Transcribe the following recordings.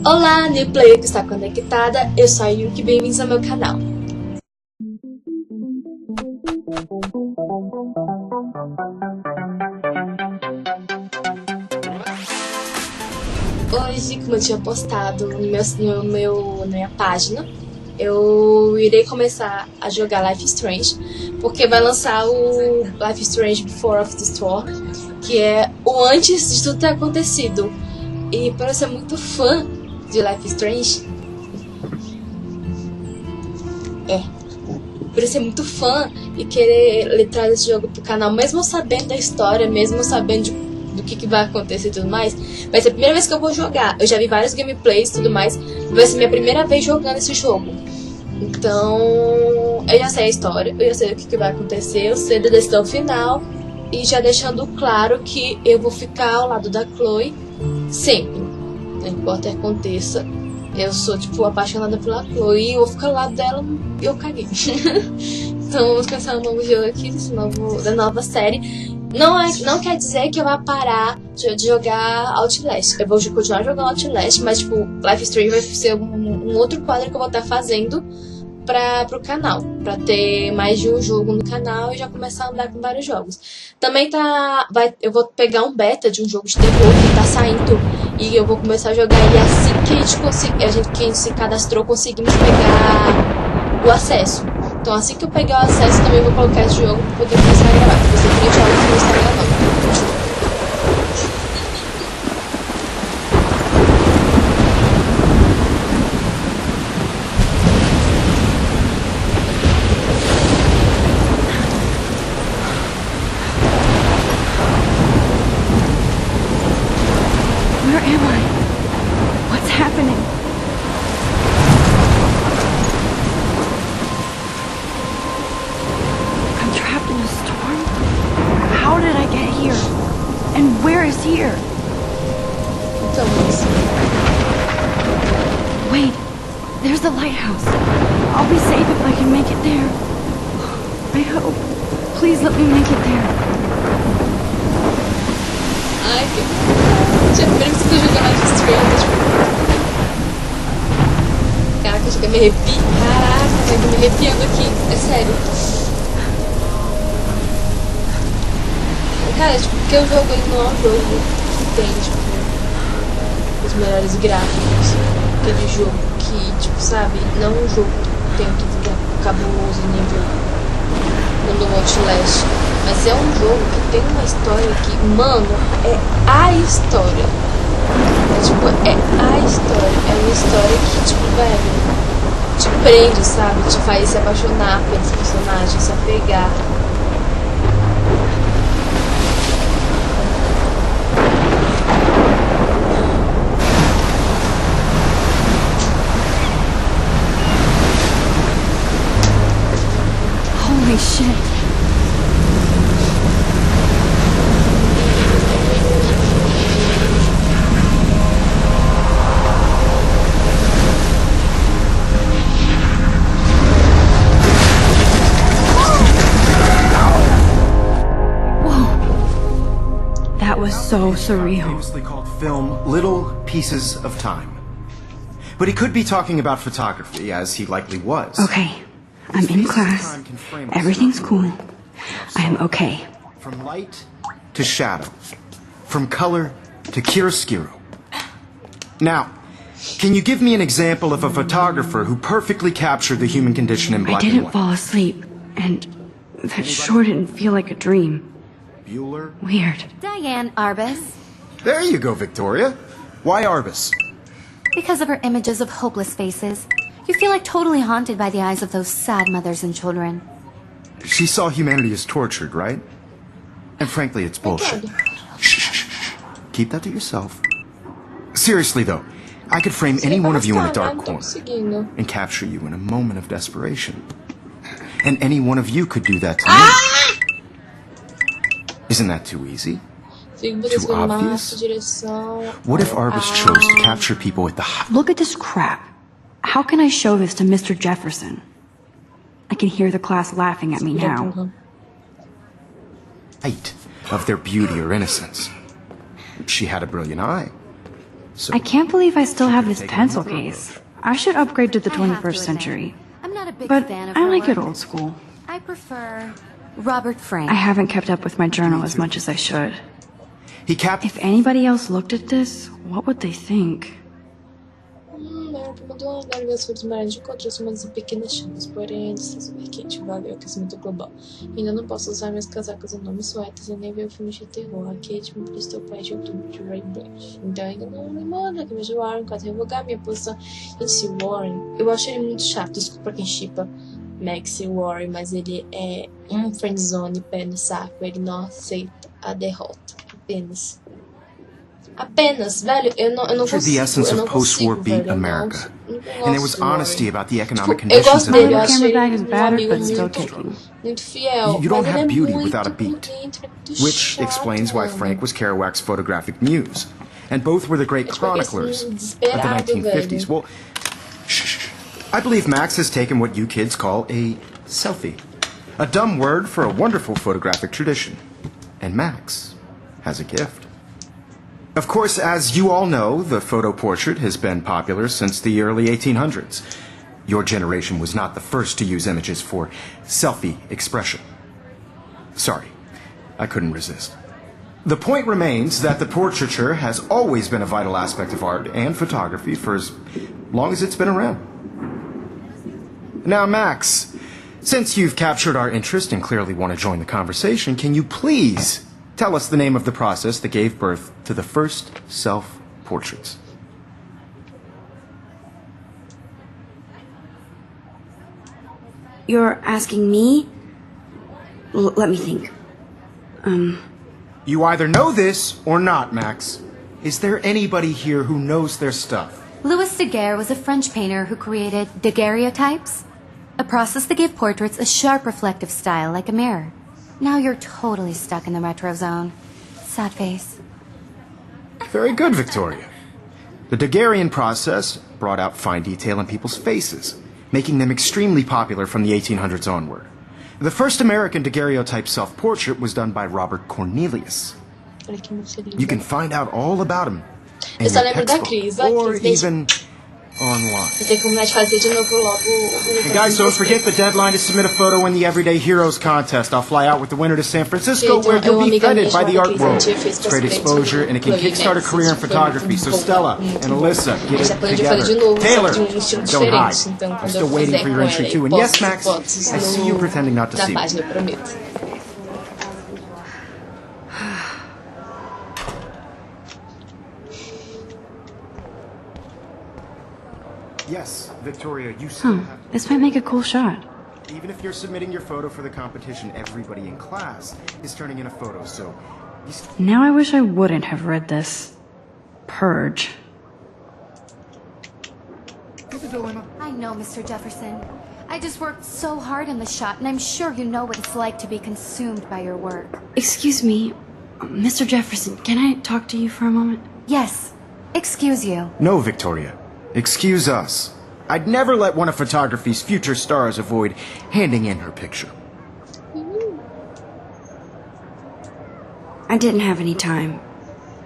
Olá, new player que está conectada, eu sou a Yuki, bem-vindos ao meu canal. Hoje, como eu tinha postado na minha página, eu irei começar a jogar Life is Strange, porque vai lançar o Life is Strange Before of the Storm, que é o antes de tudo ter acontecido. E para eu ser muito fã de Life is Strange, por eu ser muito fã e querer trazer esse jogo pro canal, mesmo sabendo da história, mesmo sabendo do que vai acontecer e tudo mais, vai ser a primeira vez que eu vou jogar. Eu já vi vários gameplays e tudo mais, vai ser minha primeira vez jogando esse jogo. Então, eu já sei a história, eu já sei o que vai acontecer, eu sei da decisão final, e já deixando claro que eu vou ficar ao lado da Chloe sempre, não importa o que aconteça. Eu sou, tipo, apaixonada pela Chloe e eu vou ficar ao lado dela e eu caguei. Então vamos começar um novo jogo aqui, da nova série. Não quer dizer que eu vá parar de jogar Outlast. Eu vou continuar jogando Outlast, mas, tipo, Life is Strange vai ser um outro quadro que eu vou estar fazendo pro canal, pra ter mais de um jogo no canal e já começar a andar com vários jogos. Também eu vou pegar um beta de um jogo de terror que tá saindo e eu vou começar a jogar ele assim que a gente se cadastrou, conseguimos pegar o acesso. Então assim que eu pegar o acesso, também vou colocar esse jogo pra poder começar a gravar. Você tem jogos que eu estar gravando. Here. Wait, there's the lighthouse. I'll be safe if I can make it there. I hope. Please let me make it there. Ai, que... Primeiro que você jogar Life is Strange. Caraca, eu me arrepio. Caraca, eu tô me arrepiando aqui. É sério. Cara, tipo, porque o jogo ele não é um jogo que tem, tipo, os melhores gráficos. Aquele jogo que, tipo, sabe, não é um jogo que tem tudo cabuloso nível do Outlast. Mas é um jogo que tem uma história que, mano, é a história. É tipo, é a história. É uma história que, tipo, velho, te prende, sabe? Te faz se apaixonar pelos personagens, se apegar. Holy shit. Whoa. That was so surreal. Famously called film Little Pieces of Time. But he could be talking about photography, as he likely was. Okay. I'm in class. Everything's cool. I am okay. From light to shadow. From color to chiaroscuro. Now, can you give me an example of a photographer who perfectly captured the human condition in black and white? I didn't fall asleep, and that sure didn't feel like a dream. Bueller? Weird. Diane Arbus. There you go, Victoria. Why Arbus? Because of her images of hopeless faces. You feel like totally haunted by the eyes of those sad mothers and children. She saw humanity as tortured, right? And frankly, it's bullshit. Shh. Keep that to yourself. Seriously, though, I could frame any one of you in a dark corner and capture you in a moment of desperation. And any one of you could do that to me. Isn't that too easy? Too obvious? What if Arbus chose to capture people at the height? Look at this crap. How can I show this to Mr. Jefferson? I can hear the class laughing at me now. of their beauty or innocence. She had a brilliant eye. So I can't believe I still have this pencil case. I should upgrade to the 21st century. I'm not a big But fan of I her like it work. old school. I prefer Robert Frank. I haven't kept up with my journal as much as I should. he capped. If anybody else looked at this, what would they think? Maior que mandou andar ver as flores marinhas encontrou umas pequenas chamas, porém está super quente, valeu aquecimento global. Ainda não posso usar minhas casacas e nomes suéteres e nem ver o filme de terror. A Kate me prestou pai de outubro de Ray Branch. Então ainda não me manda que veja Warren caso revogar minha posição. Esse Warren, eu acho ele muito chato, desculpa quem chipa Max e Warren, mas ele é um friendzone pé no saco, ele não aceita a derrota, apenas, velho, eu não Captured the consigo, essence eu não of post-war consigo, beat velho, America. eu não And there was gosto do Warren. honesty about the economic Tipo, eu conditions gosto of dele, eu My acho camera ele bag is um battered, amigo but still muito, kicking. muito fiel, You don't mas ele have é beauty muito without a por beat. dentro, é muito Which chato, explains why mano. Frank was Kerouac's photographic muse. And both were the great É tipo aquele chroniclers of the desesperado, 1950s. velho. Well, shh. I believe Max has taken what you kids call a selfie. A dumb word for a wonderful photographic tradition. And Max has a gift. Of course, as you all know, the photo portrait has been popular since the early 1800s. Your generation was not the first to use images for selfie expression. Sorry, I couldn't resist. The point remains that the portraiture has always been a vital aspect of art and photography for as long as it's been around. Now, Max, since you've captured our interest and clearly want to join the conversation, can you please tell us the name of the process that gave birth to the first self-portraits? You're asking me? Let me think. You either know this or not, Max. Is there anybody here who knows their stuff? Louis Daguerre was a French painter who created daguerreotypes, a process that gave portraits a sharp reflective style like a mirror. Now you're totally stuck in the retro zone. Sad face. Very good, Victoria. The Daguerrean process brought out fine detail in people's faces, making them extremely popular from the 1800s onward. The first American daguerreotype self-portrait was done by Robert Cornelius. Olha que muito You can find out all about him in Eu só your lembro da textbook, Cris, a or Cris desde... even online. Eu tenho que combinar de fazer de novo logo o... And guys, don't forget the deadline to submit a photo in the Everyday Heroes contest. I'll fly out with the winner to San Francisco, where you'll be feted by the art world. It's great exposure, and it can kickstart a career in photography. So Stella and Alyssa, get it together. Taylor, don't hide. I'm still waiting for your entry too. And yes, Max, I see you pretending not to na see me. página, eu prometo. Yes, Victoria, you still have to... This might make a cool shot. Even if you're submitting your photo for the competition, everybody in class is turning in a photo, so... Now I wish I wouldn't have read this. Purge. Get the dilemma. I know, Mr. Jefferson. I just worked so hard on the shot, and I'm sure you know what it's like to be consumed by your work. Excuse me, Mr. Jefferson, can I talk to you for a moment? Yes. Excuse you. No, Victoria. Excuse us. I'd never let one of photography's future stars avoid handing in her picture. I didn't have any time.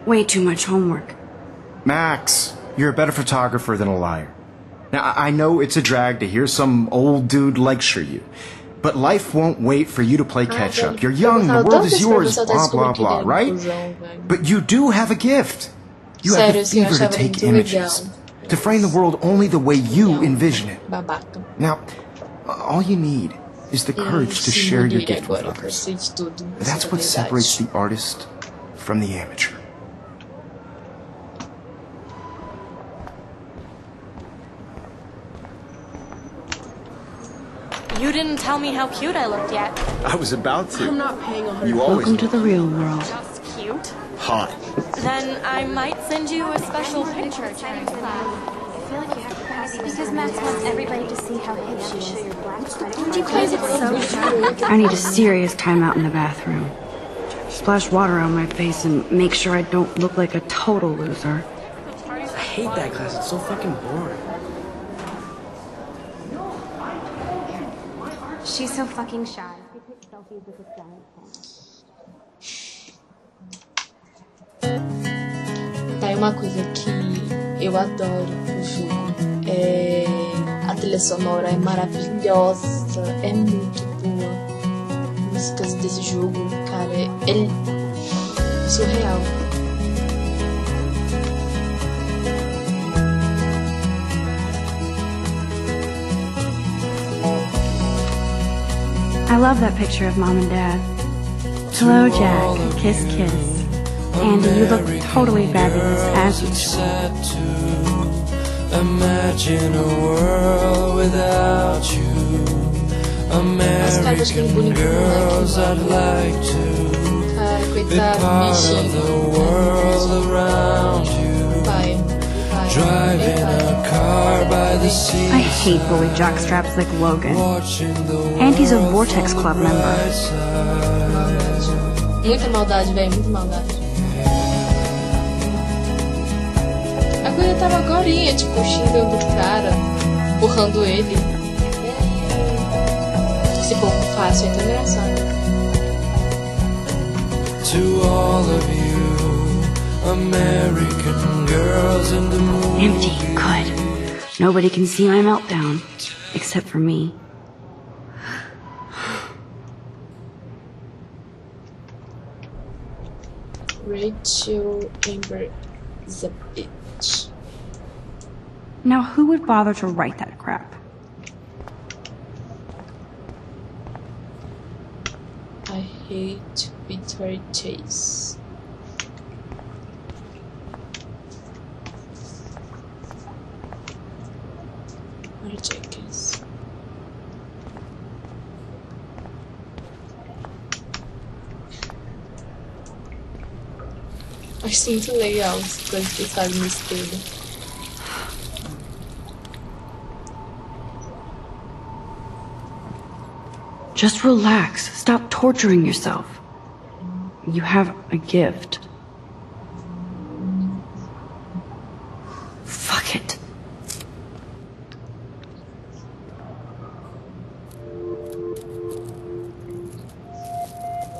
Way too much homework. Max, you're a better photographer than a liar. Now, I know it's a drag to hear some old dude lecture you, but life won't wait for you to play catch up. You're young, the world is yours, blah, blah, blah, right? But you do have a gift. You have the fever to take images, to frame the world only the way you envision it. Babaca. Now, all you need is the courage to share your gift with others. That's what separates the artist from the amateur. You didn't tell me how cute I looked yet. I was about to. I'm not paying 100. You always Welcome to the real world. Just cute? hot. Then I might send you a special picture. Because Max wants everybody to see how hip she is. Don't you find it so sharp? I need a serious timeout in the bathroom. Splash water on my face and make sure I don't look like a total loser. I hate that class. It's so fucking boring. She's so fucking shy. She takes selfies with a giant camera. Uma coisa que eu adoro no jogo é a trilha sonora, é maravilhosa, é muito boa. Músicas desse jogo, cara, é surreal. I love that picture of Mom and Dad. Hello, Jack. Kiss, kiss. Andy, you look totally fabulous as usual. Imagine a world without you. American girls, I'd like to be part of the world around you. Driving a car by the sea. I hate bully jockstraps like Logan. And he's a Vortex Club member. Muita maldade, velho, muita maldade. A coisa tava agorinha, tipo, xingando o cara, empurrando ele. Esse povo fácil é tão engraçado. To all of you, American girls in the movie. Empty, good. Nobody can see my meltdown, except for me. Rachel Amber is a bitch. Now, who would bother to write that crap? I hate Victoria Chase. Bora check isso. Acho muito legal as coisas que eles fazem no espelho. Just relax. Stop torturing yourself. You have a gift. Fuck it.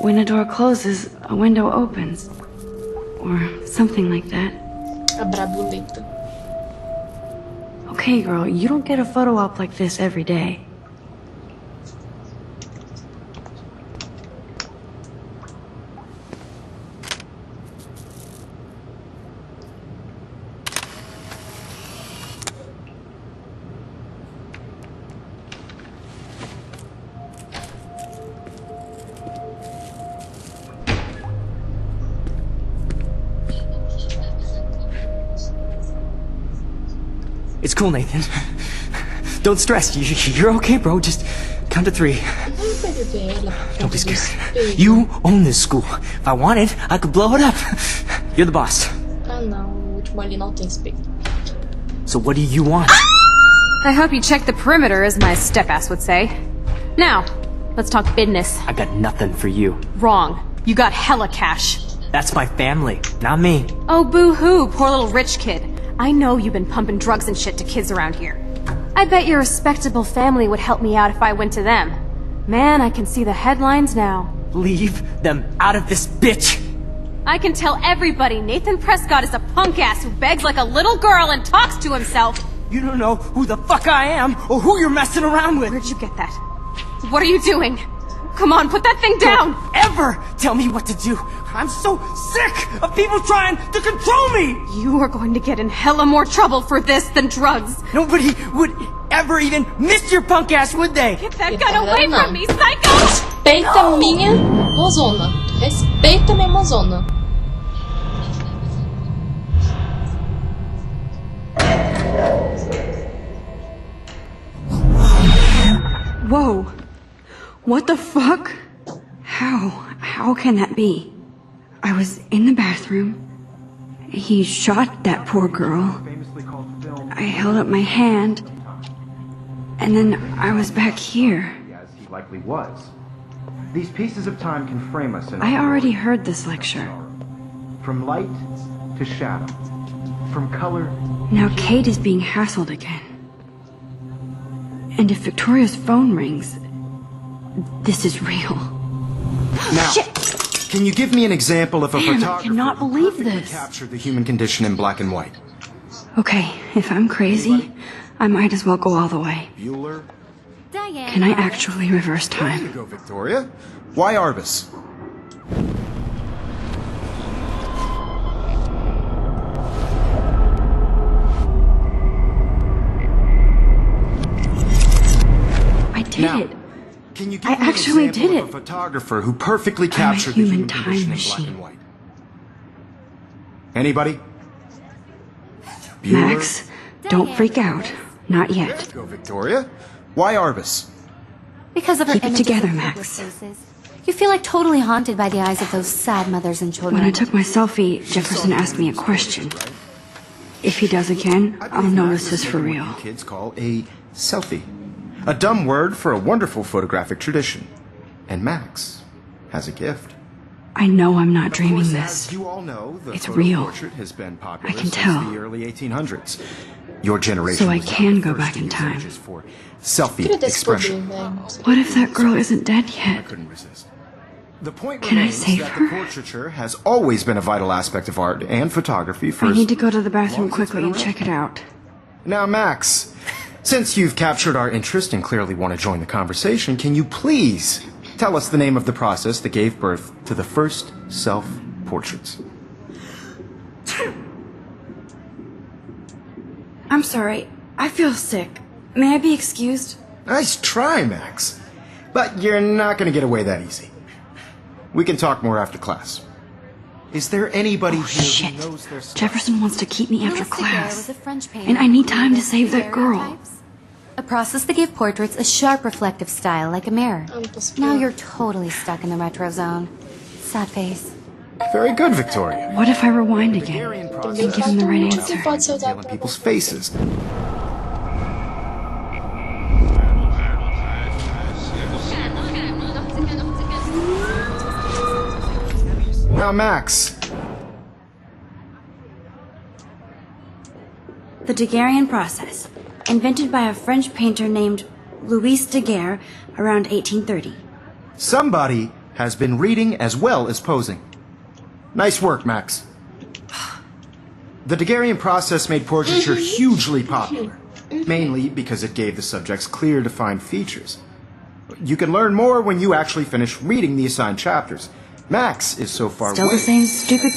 When a door closes, a window opens. Or something like that. A brabuleta. Okay, girl, you don't get a photo op like this every day. It's cool, Nathan. Don't stress. You're okay, bro. Just count to 3. Don't be scared. You own this school. If I wanted, I could blow it up. You're the boss. Ah, não. O último ali não tem espelho. So what do you want? I hope you checked the perimeter, as my step-ass would say. Now, let's talk business. I got nothing for you. Wrong. You got hella cash. That's my family, not me. Oh, boo-hoo, poor little rich kid. I know you've been pumping drugs and shit to kids around here. I bet your respectable family would help me out if I went to them. Man, I can see the headlines now. Leave them out of this bitch! I can tell everybody Nathan Prescott is a punk ass who begs like a little girl and talks to himself. You don't know who the fuck I am or who you're messing around with. Where'd you get that? What are you doing? Come on, put that thing down! Don't ever tell me what to do! I'm so sick of people trying to control me! You are going to get in hella more trouble for this than drugs. Nobody would ever even miss your punk ass, would they? Get that gun away from me, psycho! Respeita minha mozona. Respeita minha mozona. Whoa. What the fuck? How can that be? I was in the bathroom. He shot that poor girl. I held up my hand. And then I was back here. As he likely was. These pieces of time can frame us in... I already heard this lecture. From light to shadow. From color... Now Kate is being hassled again. And if Victoria's phone rings, this is real. Now, Shit! Can you give me an example of a Man, I photographer cannot who believe perfectly this. captured the human condition in black and white? Okay, if I'm crazy, I might as well go all the way. Bueller? Diane. Can I actually reverse There you time? go, Victoria. Why Arbus? I did Now, it. Can you give I me an actually example did of it. a photographer who perfectly I'm a captured the human human time condition in black machine. and white? Anybody? Max, don't freak out. Not There yet. you go, Victoria. Why Arbus? Because of her Keep it images together, of Max. hopeless faces. You feel like totally haunted by the eyes of those sad mothers and children. When I took my selfie, Jefferson asked me a question. If he does again, I'll know this is for real. What you kids call a selfie. A dumb word for a wonderful photographic tradition. And Max has a gift. I know I'm not Of dreaming course, this. as you all know, the It's photo real. portrait has been popular I can since tell. the early 1800s. Your generation So I was not can the go first back to in use time. images for selfie Queria ter expression. explodido, velho. What if that girl isn't dead I yet? couldn't resist. The point Can I remains save that her? the portraiture has always been a vital aspect of art and photography for I as need to go to the bathroom long as it's quickly been and check it out. Now, Max, since you've captured our interest and clearly want to join the conversation, can you please tell us the name of the process that gave birth to the first self-portraits? I'm sorry. I feel sick. May I be excused? Nice try, Max. But you're not going to get away that easy. We can talk more after class. Is there anybody Oh, here shit. who knows their stuff? Jefferson wants to keep me after Louis Daguerre class. was a French painter And I need who time to created save that girl. daguerreotypes, a process that gave portraits a sharp reflective style like a mirror. Now you're totally stuck in the retro zone. Sad face. Very good, Victoria. What if I rewind again? Daguerrean And process give him the right Você answer? pode ser usado in pra people's faces. Now, Max, The Daguerrean process, invented by a French painter named Louis Daguerre around 1830. somebody has been reading as well as posing. Nice work, Max. The Daguerrean process made portraiture hugely popular, mainly because it gave the subjects clear, defined features. You can learn more when you actually finish reading the assigned chapters. Max is so far Still away. the same stupid...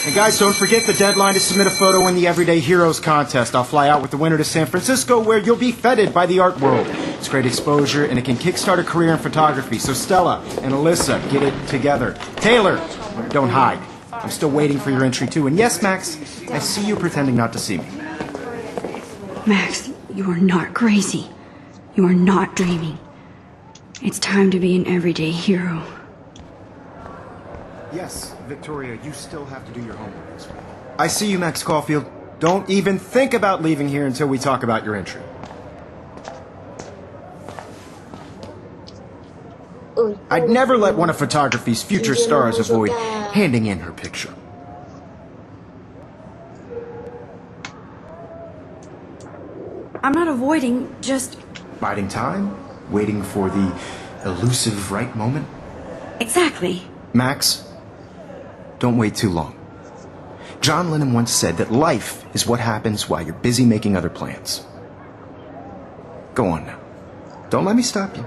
And guys, don't forget the deadline to submit a photo in the Everyday Heroes contest. I'll fly out with the winner to San Francisco, where you'll be feted by the art world. It's great exposure, and it can kickstart a career in photography. So Stella and Alyssa, get it together. Taylor, don't hide. I'm still waiting for your entry, too. And yes, Max, I see you pretending not to see me. Max, you are not crazy. You are not dreaming. It's time to be an everyday hero. Yes, Victoria, you still have to do your homework this week. I see you, Max Caulfield. Don't even think about leaving here until we talk about your entry. I'd never let one of photography's future stars avoid handing in her picture. I'm not avoiding, just... Biding time, waiting for the elusive right moment. Exactly. Max, don't wait too long. John Lennon once said that life is what happens while you're busy making other plans. Go on now. Don't let me stop you.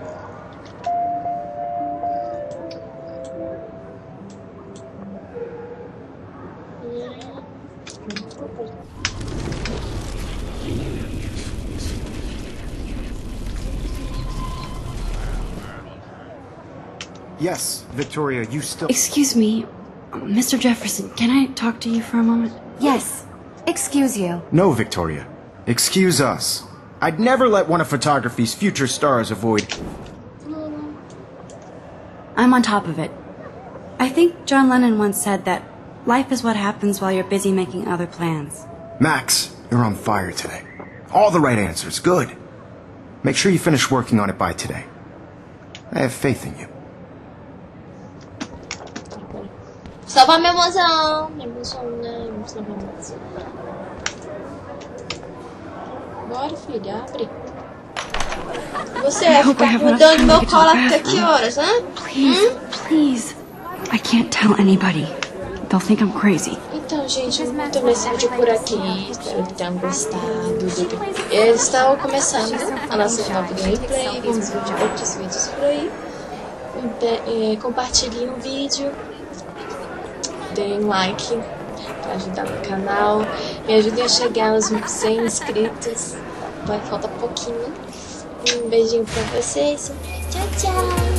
Yes, Victoria, you still... Excuse me, Mr. Jefferson, can I talk to you for a moment? Yes. Excuse you. No, Victoria. Excuse us. I'd never let one of photography's future stars avoid... I'm on top of it. I think John Lennon once said that life is what happens while you're busy making other plans. Max, you're on fire today. All the right answers. Good. Make sure you finish working on it by today. I have faith in you. Salvar minha emoção. Minha emoção, né? Salvar minha emoção. Bora, filha, abre. Você vai ficar mudando meu colo até que horas, né? Please, please. I can't tell anybody. They'll think I'm crazy. Então, gente, eu vou terminar esse vídeo por aqui. Espero que tenham gostado. Eles estão começando a nossa nova gameplay. Vamos ver outros vídeos por aí. Compartilhem o vídeo. Deem um like para ajudar no canal. Me ajudem a chegar aos 100 inscritos. Vai faltar pouquinho. Um beijinho pra vocês. Tchau, tchau.